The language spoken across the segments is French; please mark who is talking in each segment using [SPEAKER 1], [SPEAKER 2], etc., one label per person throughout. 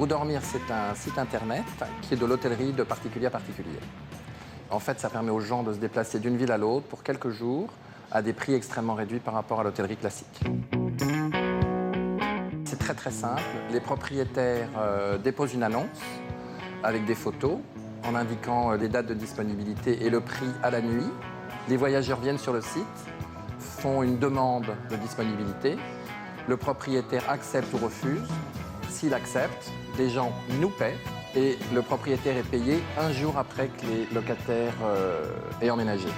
[SPEAKER 1] Où Dormir, c'est un site internet qui est de l'hôtellerie de particulier à particulier. En fait, ça permet aux gens de se déplacer d'une ville à l'autre pour quelques jours à des prix extrêmement réduits par rapport à l'hôtellerie classique. C'est très très simple. Les propriétaires déposent une annonce avec des photos en indiquant les dates de disponibilité et le prix à la nuit. Les voyageurs viennent sur le site, font une demande de disponibilité. Le propriétaire accepte ou refuse. S'il accepte, les gens nous paient et le propriétaire est payé un jour après que les locataires aient emménagé.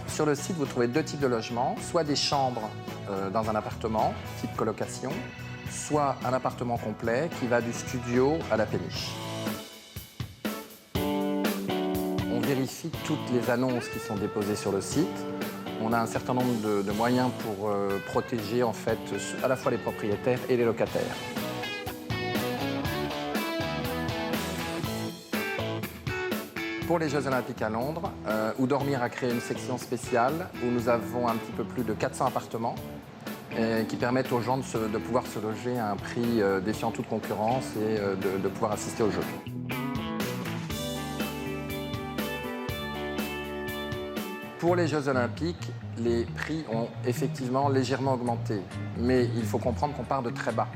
[SPEAKER 1] Sur le site, vous trouvez deux types de logements, soit des chambres dans un appartement, type colocation, soit un appartement complet qui va du studio à la péniche. On vérifie toutes les annonces qui sont déposées sur le site. On a un certain nombre de moyens pour protéger en fait à la fois les propriétaires et les locataires. Pour les Jeux Olympiques à Londres, Où Dormir a créé une section spéciale où nous avons un petit peu plus de 400 appartements qui permettent aux gens de pouvoir se loger à un prix défiant toute concurrence et de pouvoir assister aux Jeux. Pour les Jeux Olympiques, les prix ont effectivement légèrement augmenté, mais il faut comprendre qu'on part de très bas.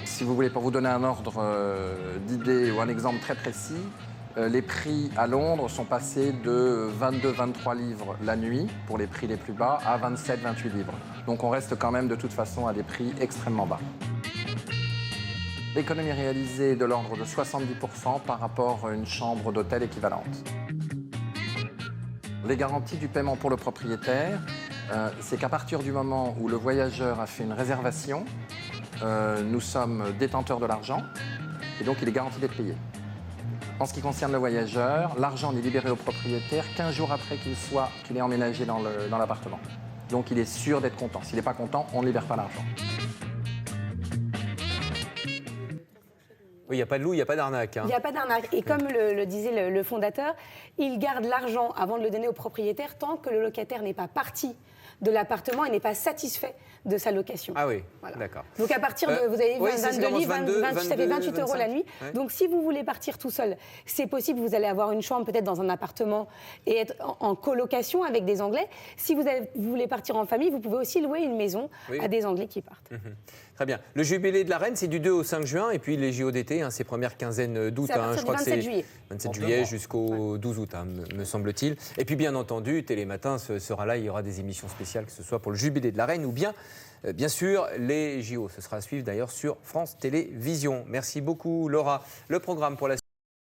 [SPEAKER 1] Si vous voulez, pour vous donner un ordre d'idée ou un exemple très précis, les prix à Londres sont passés de 22-23 livres la nuit, pour les prix les plus bas, à 27-28 livres. Donc on reste quand même de toute façon à des prix extrêmement bas. L'économie réalisée est de l'ordre de 70% par rapport à une chambre d'hôtel équivalente. Les garanties du paiement pour le propriétaire, c'est qu'à partir du moment où le voyageur a fait une réservation, nous sommes détenteurs de l'argent et donc il est garanti d'être payé. En ce qui concerne le voyageur, l'argent n'est libéré au propriétaire 15 jours après qu'il ait emménagé dans l'appartement. Donc il est sûr d'être content. S'il n'est pas content, on ne libère pas l'argent.
[SPEAKER 2] Oui, il n'y a pas de loup, il n'y a pas d'arnaque.
[SPEAKER 3] Il n'y a pas d'arnaque. Et comme le disait le fondateur, il garde l'argent avant de le donner au propriétaire tant que le locataire n'est pas parti de l'appartement et n'est pas satisfait de sa location.
[SPEAKER 2] Ah oui,
[SPEAKER 3] voilà.
[SPEAKER 2] D'accord.
[SPEAKER 3] Donc à partir de, vous avez vu, 22 livres, ça fait 28 € la nuit.
[SPEAKER 2] Ouais.
[SPEAKER 3] Donc si vous voulez partir tout seul, c'est possible, vous allez avoir une chambre peut-être dans un appartement et être en colocation avec des Anglais. Si vous voulez partir en famille, vous pouvez aussi louer une maison à des Anglais qui partent.
[SPEAKER 2] Très bien. Le jubilé de la Reine, c'est du 2 au 5 juin et puis les JO d'été, ces premières quinzaines d'août.
[SPEAKER 3] Je crois que c'est
[SPEAKER 2] 27 juillet jusqu'au 12 août, me semble-t-il. Et puis bien entendu, Télématin sera là, il y aura des émissions spéciales, que ce soit pour le jubilé de la Reine ou bien sûr, les JO. Ce sera à suivre d'ailleurs sur France Télévisions. Merci beaucoup, Laura. Le programme pour la